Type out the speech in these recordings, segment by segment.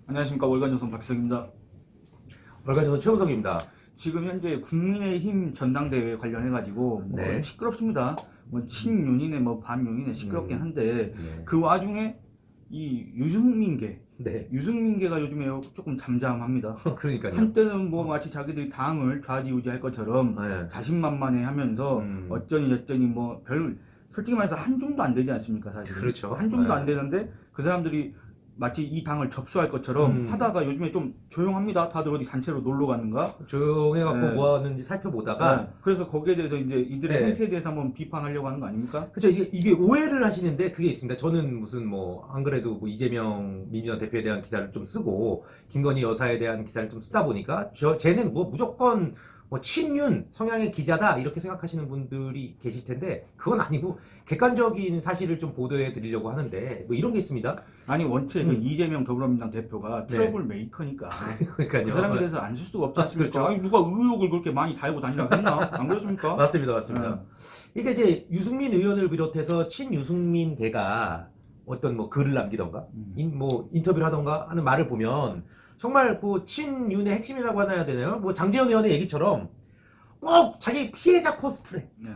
안녕하십니까. 월간조선 박석입니다. 월간조선 최우석입니다. 지금 현재 국민의힘 전당대회 관련해가지고 뭐 네. 시끄럽습니다. 뭐 친윤이네 뭐 반윤이네 시끄럽긴 한데 네. 그 와중에 이 유승민계 네. 유승민계가 요즘에 조금 잠잠합니다. 그러니까요. 한때는 뭐 마치 자기들이 당을 좌지우지할 것처럼 네. 자신만만해하면서 어쩌니 저쩌니 뭐 별 솔직히 말해서 한 줌도 안 되지 않습니까 사실. 그렇죠. 한 줌도 네. 안 되는데 그 사람들이 마치 이 당을 접수할 것처럼 하다가 요즘에 좀 조용합니다. 다들 어디 단체로 놀러 가는가? 조용해갖고 네. 뭐 하는지 살펴보다가 네. 그래서 거기에 대해서 이제 이들의 네. 행태에 대해서 한번 비판하려고 하는 거 아닙니까? 그렇죠. 이게 오해를 하시는데 그게 있습니다. 저는 무슨 뭐 안 그래도 뭐 이재명 민주당 대표에 대한 기사를 좀 쓰고 김건희 여사에 대한 기사를 좀 쓰다 보니까 쟤는 뭐 무조건 뭐 친윤 성향의 기자다 이렇게 생각하시는 분들이 계실 텐데 그건 아니고 객관적인 사실을 좀 보도해 드리려고 하는데 뭐 이런 게 있습니다. 아니 원체 그 이재명 더불어민주당 대표가 네. 트러블 메이커니까 그러니까요. 그 사람에 대해서 안 쓸 수가 없지 않습니까? 그렇죠. 아니 누가 의혹을 그렇게 많이 달고 다니라고 했나? 안 그렇습니까? 맞습니다. 네. 이게 이제 유승민 의원을 비롯해서 친유승민계가 어떤 뭐 글을 남기던가, 뭐 인터뷰를 하던가 하는 말을 보면 정말 그 친윤의 핵심이라고 하나야 되나요? 뭐 장재현 의원의 얘기처럼 꼭 자기 피해자 코스프레, 네.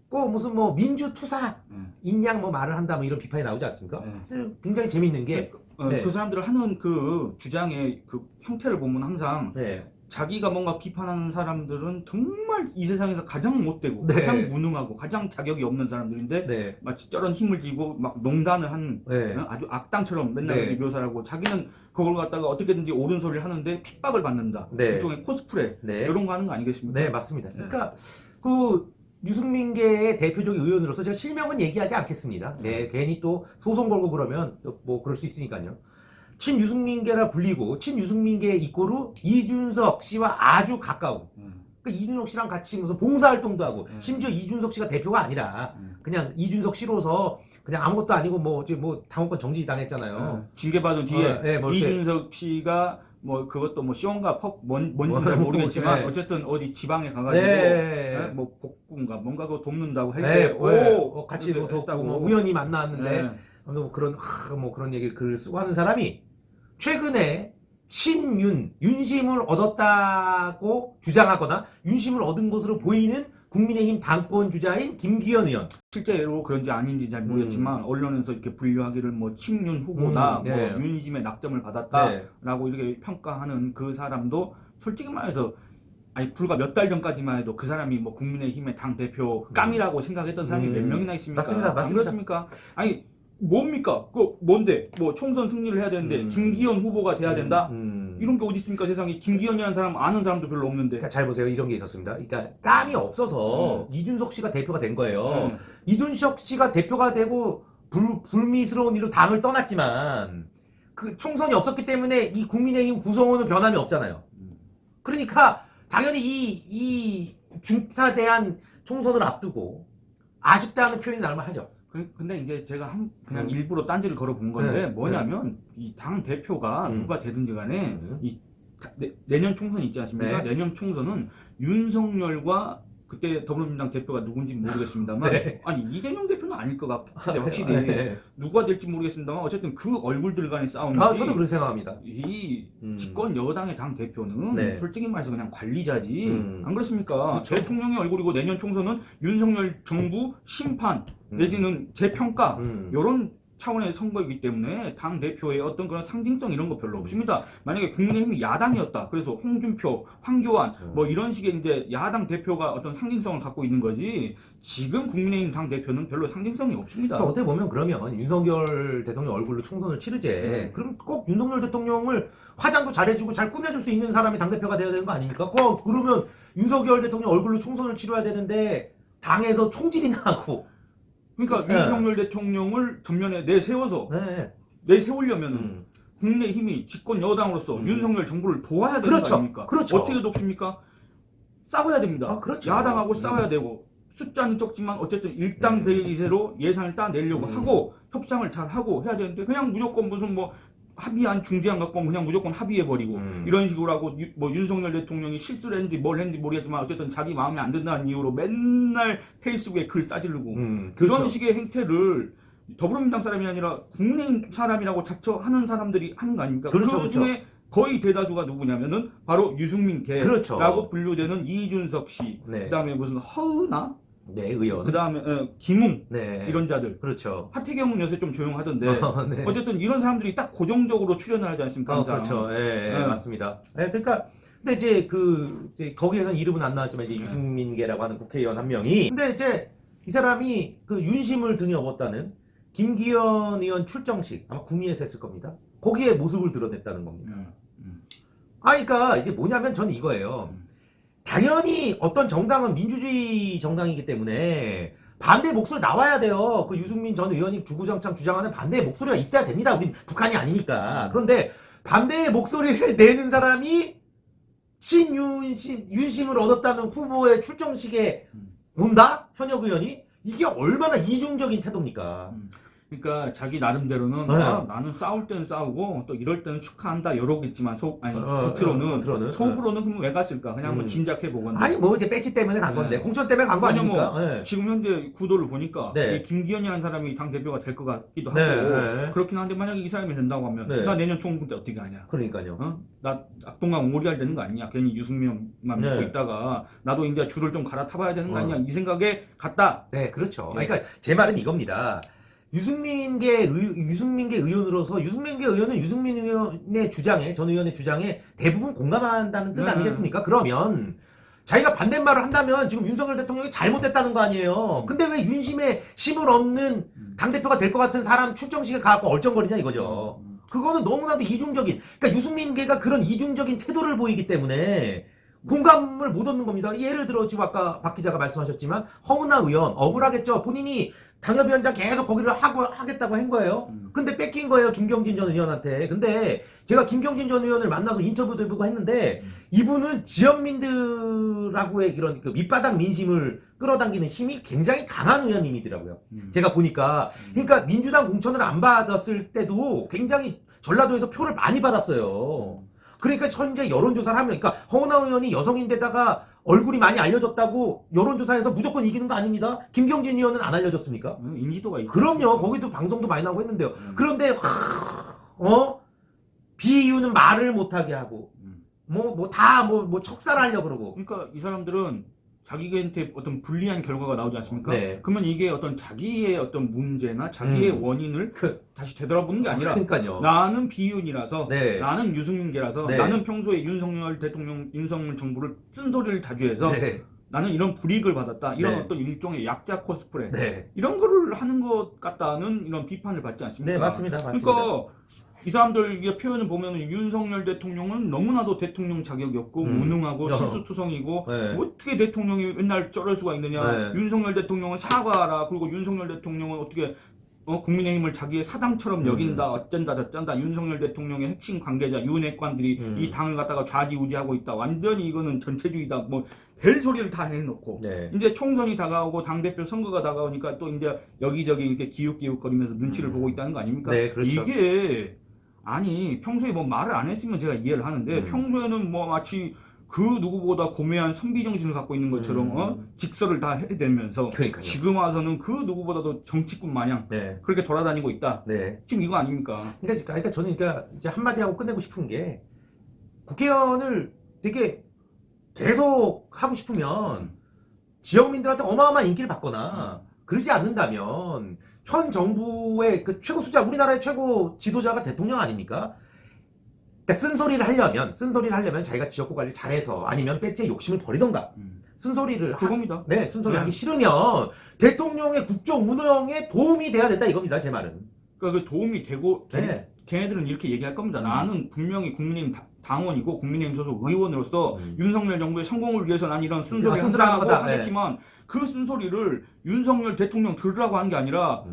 꼭 무슨 뭐 민주투사 네. 인양 뭐 말을 한다 뭐 이런 비판이 나오지 않습니까? 네. 굉장히 재밌는 게 네. 그 사람들 하는 그 주장의 그 형태를 보면 항상 네. 자기가 뭔가 비판하는 사람들은 정말 이 세상에서 가장 못되고 네. 가장 무능하고 가장 자격이 없는 사람들인데 네. 마치 저런 힘을 쥐고 막 농단을 하는 네. 아주 악당처럼 맨날 네. 그렇게 묘사를 하고 자기는 그걸 갖다가 어떻게든지 옳은 소리를 하는데 핍박을 받는다. 네. 일종의 코스프레 네. 이런 거 하는 거 아니겠습니까? 네, 맞습니다. 그러니까 그 유승민계의 대표적인 의원으로서 제가 실명은 얘기하지 않겠습니다. 네, 괜히 또 소송 걸고 그러면 뭐 그럴 수 있으니까요. 친유승민계라 불리고 친유승민계 이꼬르 이준석 씨와 아주 가까운. 그러니까 이준석 씨랑 같이 무슨 봉사활동도 하고 심지어 이준석 씨가 대표가 아니라 그냥 이준석 씨로서 그냥 아무것도 아니고 뭐 당원권 정지 당했잖아요. 징계받은 뒤에 네, 뭐 이렇게. 이준석 씨가 뭐 그것도 뭐 시원가 뭔지는 잘 모르겠지만 네. 어쨌든 어디 지방에 가가지고 네. 뭐 복군가 뭔가 그거 돕는다고 할 네, 때 같이 뭐 그렇게 돕고 뭐 했다고. 우연히 만났는데 네. 뭐 그런 얘기를 글을 쓰고 하는 사람이 최근에 윤심을 얻었다고 주장하거나 윤심을 얻은 것으로 보이는 국민의힘 당권 주자인 김기현 의원. 실제로 그런지 아닌지 잘 모르겠지만 언론에서 이렇게 분류하기를 뭐 친윤 후보다 네. 뭐 윤심의 낙점을 받았다라고 이렇게 평가하는 그 사람도 솔직히 말해서 아니 불과 몇 달 전까지만 해도 그 사람이 뭐 국민의힘의 당 대표 깜이라고 생각했던 사람이 몇 명이나 있습니까? 맞습니다. 안 그렇습니까? 아니 뭡니까? 그 뭔데? 뭐 총선 승리를 해야 되는데 김기현 후보가 돼야 된다? 이런 게 어디 있습니까? 세상에 김기현이라는 사람 아는 사람도 별로 없는데. 그러니까 잘 보세요. 이런 게 있었습니다. 그러니까 깜이 없어서 이준석 씨가 대표가 된 거예요. 이준석 씨가 대표가 되고 불미스러운 일로 당을 떠났지만 그 총선이 없었기 때문에 이 국민의힘 구성원은 변함이 없잖아요. 그러니까 당연히 이 중차대한 총선을 앞두고 아쉽다는 표현이 나올만 하죠. 근데 이제 제가 그냥 일부러 딴지를 걸어본 건데 뭐냐면 이 당 대표가 누가 되든지 간에 이 내년 총선이 있지 않습니까? 네. 내년 총선은 윤석열과 그때 더불어민주당 대표가 누군지 모르겠습니다만 아니 이재명 대표는 아닐 것 같은데 확실히 누가 될지 모르겠습니다만 어쨌든 그 얼굴들 간의 싸움이지. 저도 그렇게 생각합니다. 이 집권 여당의 당 대표는 솔직히 말해서 그냥 관리자지 안 그렇습니까? 그렇죠. 대통령의 얼굴이고 내년 총선은 윤석열 정부 심판 내지는 재평가 이런 차원의 선거이기 때문에 당 대표의 어떤 그런 상징성 이런 거 별로 없습니다. 만약에 국민의힘이 야당이었다. 그래서 홍준표, 황교안 뭐 이런 식의 이제 야당 대표가 어떤 상징성을 갖고 있는 거지. 지금 국민의힘 당 대표는 별로 상징성이 없습니다. 그러니까 어떻게 보면 그러면 윤석열 대통령 얼굴로 총선을 치르재. 그럼 꼭 윤석열 대통령을 화장도 잘해주고 잘 꾸며줄 수 있는 사람이 당대표가 돼야 되는 거 아닙니까? 그러면 윤석열 대통령 얼굴로 총선을 치러야 되는데 당에서 총질이나 하고. 그러니까 윤석열 대통령을 전면에 내세우려면 국민의힘이 집권 여당으로서 윤석열 정부를 도와야 되는 거 아닙니까? 그렇죠. 어떻게 돕습니까? 싸워야 됩니다. 그렇죠. 야당하고 싸워야 되고 숫자는 적지만 어쨌든 일당 배기제로 예산을 따내려고 하고 협상을 잘 하고 해야 되는데 그냥 무조건 무슨 뭐 합의안 중재안 갖고 그냥 무조건 합의해버리고 이런 식으로 하고 뭐 윤석열 대통령이 실수를 했는지 뭘 했는지 모르겠지만 어쨌든 자기 마음에 안 든다는 이유로 맨날 페이스북에 글 싸지르고 그렇죠. 그런 식의 행태를 더불어민주당 사람이 아니라 국민의힘 사람이라고 자처하는 사람들이 하는 거 아닙니까? 그렇죠, 그 중에 거의 대다수가 누구냐면은 바로 유승민 개라고 그렇죠. 분류되는 이준석 씨, 네. 그다음에 무슨 허은하, 네, 의원. 그다음에 김웅 네. 이런 자들. 그렇죠. 하태경은 요새 좀 조용하던데 네. 어쨌든 이런 사람들이 딱 고정적으로 출연을 하지 않습니까? 항상. 그렇죠. 예, 네. 맞습니다. 예, 그러니까 근데 이제 이제 거기에서는 이름은 안 나왔지만 이제 유승민계라고 하는 국회의원 한 명이 근데 이제 이 사람이 그 윤심을 등에 업었다는 김기현 의원 출정식 아마 구미에서 했을 겁니다. 거기에 모습을 드러냈다는 겁니다. 그러니까 이게 뭐냐면 저는 이거예요. 당연히 어떤 정당은 민주주의 정당이기 때문에 반대 목소리 나와야 돼요. 그 유승민 전 의원이 주구장창 주장하는 반대의 목소리가 있어야 됩니다. 우린 북한이 아니니까. 그런데 반대의 목소리를 내는 사람이 윤심을 얻었다는 후보의 출정식에 온다? 현역 의원이? 이게 얼마나 이중적인 태도입니까? 그러니까 자기 나름대로는 네. 나는 싸울 때는 싸우고 또 이럴 때는 축하한다 이러겠지만 겉으로는 속으로는 그럼 왜 갔을까? 그냥 뭐 짐작해 보건데. 아니 뭐 이제 배치 때문에 간 건데 공천 때문에 간 거 아닙니까? 뭐 지금 현재 구도를 보니까 네. 이 김기현이라는 사람이 당 대표가 될 것 같기도 하고 네. 그렇긴 한데 만약에 이 사람이 된다고 하면 네. 나 내년 총선 때 어떻게 하냐? 그러니까요. 나 악동강 오리알 되는 거 아니냐? 괜히 유승민만 믿고 네. 있다가 나도 이제 줄을 좀 갈아타봐야 되는 거 아니냐? 이 생각에 갔다. 네, 그렇죠. 예. 그러니까 제 말은 이겁니다. 유승민계 의원으로서 유승민계 의원은 유승민 의원의 주장에 전 의원의 주장에 대부분 공감한다는 뜻 네. 아니겠습니까? 그러면 자기가 반대말을 한다면 지금 윤석열 대통령이 잘못됐다는 거 아니에요. 근데 왜 윤심에 심을 얻는 당대표가 될 것 같은 사람 출정식에 가고 얼쩡거리냐 이거죠. 그거는 너무나도 이중적인, 그러니까 유승민계가 그런 이중적인 태도를 보이기 때문에 공감을 못 얻는 겁니다. 예를 들어 지금 아까 박 기자가 말씀하셨지만 허은하 의원 억울하겠죠. 본인이 당협위원장 계속 거기를 하겠다고 한 거예요. 근데 뺏긴 거예요. 김경진 전 의원한테. 근데 제가 김경진 전 의원을 만나서 인터뷰도 해보고 했는데 이분은 지역민들하고의 이런 그 밑바닥 민심을 끌어당기는 힘이 굉장히 강한 의원님이더라고요. 제가 보니까. 그러니까 민주당 공천을 안 받았을 때도 굉장히 전라도에서 표를 많이 받았어요. 그러니까 현재 여론조사를 하면, 그러니까 허은하 의원이 여성인데다가 얼굴이 많이 알려졌다고 여론조사에서 무조건 이기는 거 아닙니다. 김경진 의원은 안 알려졌습니까? 인지도가 있고. 그럼요. 거기도 방송도 많이 나오고 했는데요. 그런데 비이유는 말을 못하게 하고 뭐 척살하려고 그러고. 그러니까 이 사람들은 자기한테 어떤 불리한 결과가 나오지 않습니까? 네. 그러면 이게 어떤 자기의 어떤 문제나 자기의 원인을 다시 되돌아보는 게 아니라 그러니까요. 나는 비윤이라서 네. 나는 유승민계라서 네. 나는 평소에 윤석열 대통령 윤석열 정부를 쓴소리를 자주 해서 네. 나는 이런 불이익을 받았다. 이런 네. 어떤 일종의 약자 코스프레 네. 이런 거를 하는 것 같다는 이런 비판을 받지 않습니까? 네, 맞습니다. 그러니까 이 사람들의 표현을 보면 윤석열 대통령은 너무나도 대통령 자격이 없고 무능하고 실수투성이고 네. 어떻게 대통령이 맨날 저럴 수가 있느냐. 네. 윤석열 대통령은 사과하라. 그리고 윤석열 대통령은 어떻게 국민의힘을 자기의 사당처럼 여긴다. 어쩐다 저쩐다. 윤석열 대통령의 핵심 관계자 윤핵관들이 이 당을 갖다가 좌지우지하고 있다. 완전히 이거는 전체주의다. 뭐 별소리를 다 해놓고 네. 이제 총선이 다가오고 당대표 선거가 다가오니까 또 이제 여기저기 이렇게 기웃기웃거리면서 눈치를 보고 있다는 거 아닙니까? 네, 그렇죠. 이게 아니 평소에 뭐 말을 안 했으면 제가 이해를 하는데 평소에는 뭐 마치 그 누구보다 고매한 선비 정신을 갖고 있는 것처럼 직설을 다 해대면서 그러니까요. 지금 와서는 그 누구보다도 정치꾼 마냥 네. 그렇게 돌아다니고 있다. 네. 지금 이거 아닙니까? 그러니까 저는 이제 한마디 하고 끝내고 싶은 게 국회의원을 되게 계속 하고 싶으면 지역민들한테 어마어마한 인기를 받거나 그러지 않는다면 현 정부의 그 최고 수자, 우리나라의 최고 지도자가 대통령 아닙니까? 그러니까 쓴소리를 하려면 자기가 지역구 관리를 잘해서 아니면 배지에 욕심을 버리던가 그겁니다. 쓴소리 하기 싫으면 대통령의 국정 운영에 도움이 돼야 된다 이겁니다. 제 말은. 그러니까 그 도움이 되고 네. 걔네들은 이렇게 얘기할 겁니다. 나는 분명히 국민의힘 당원이고 국민의힘 소속 의원으로서 윤석열 정부의 성공을 위해서 난 이런 쓴소리 쓴소리하는 한다고 거다. 하겠지만 그 쓴소리를 윤석열 대통령 들으라고 한 게 아니라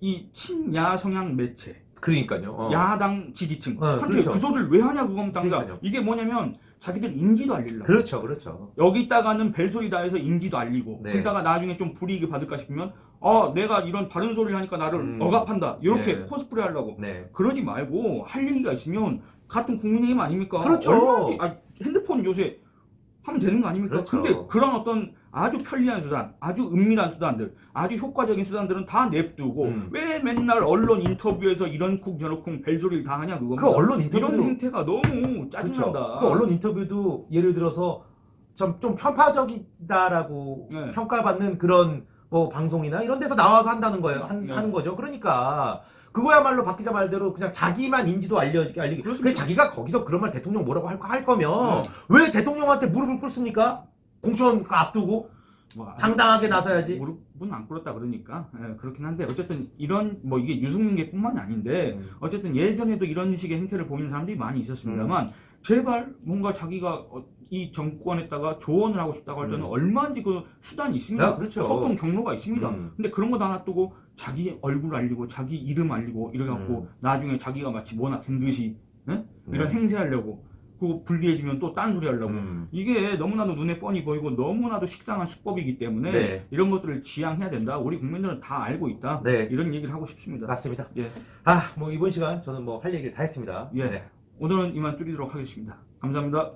이 친야 성향 매체 그러니까요. 야당 지지층 한테 그렇죠. 그 소리를 왜 하냐 그겁니다. 그러니까 그러니까요. 이게 뭐냐면 자기들 인지도 알리려고. 그렇죠. 여기다가는 벨소리 다 해서 인지도 알리고 네. 그러다가 나중에 좀 불이익을 받을까 싶으면 내가 이런 바른 소리를 하니까 나를 억압한다 이렇게 네. 코스프레 하려고. 네. 그러지 말고 할 얘기가 있으면 같은 국민의힘 아닙니까? 그렇죠. 핸드폰 요새 하면 되는 거 아닙니까? 그렇죠. 근데 그런 어떤 아주 편리한 수단, 아주 은밀한 수단들, 아주 효과적인 수단들은 다 냅두고 왜 맨날 언론 인터뷰에서 이런 쿵 저런 쿵 별소리를 다 하냐 그겁니다. 그 언론 인터뷰도 이런 행태가 너무 짜증난다. 그렇죠. 그 언론 인터뷰도 예를 들어서 좀 편파적이다라고 네. 평가받는 그런 뭐 방송이나 이런 데서 나와서 한다는 거예요. 네. 하는 거죠. 그러니까 그거야말로 박 기자 말대로 그냥 자기만 인지도 알리기. 그래 자기가 거기서 그런 말 대통령 뭐라고 할 거면 왜 대통령한테 무릎을 꿇습니까? 공천 앞두고 뭐, 당당하게 나서야지. 무릎은 안 꿇었다 그러니까 그렇긴 한데 어쨌든 이런 뭐 이게 유승민계뿐만이 아닌데 어쨌든 예전에도 이런 식의 행태를 보이는 사람들이 많이 있었습니다만 제발 뭔가 자기가 이 정권에다가 조언을 하고 싶다고 할 때는 얼마든지 그 수단이 있습니다. 야, 그렇죠. 소통 경로가 있습니다. 근데 그런 거 다 놔두고 자기 얼굴 알리고 자기 이름 알리고 이래갖고 나중에 자기가 마치 뭐나 된 듯이 이런 행세하려고 그 불리해지면 또 딴소리 하려고 이게 너무나도 눈에 뻔히 보이고 너무나도 식상한 수법이기 때문에 네. 이런 것들을 지양해야 된다. 우리 국민들은 다 알고 있다. 네. 이런 얘기를 하고 싶습니다. 맞습니다. 예. 뭐 이번 시간 저는 뭐 할 얘기를 다 했습니다. 예. 네. 오늘은 이만 줄이도록 하겠습니다. 감사합니다.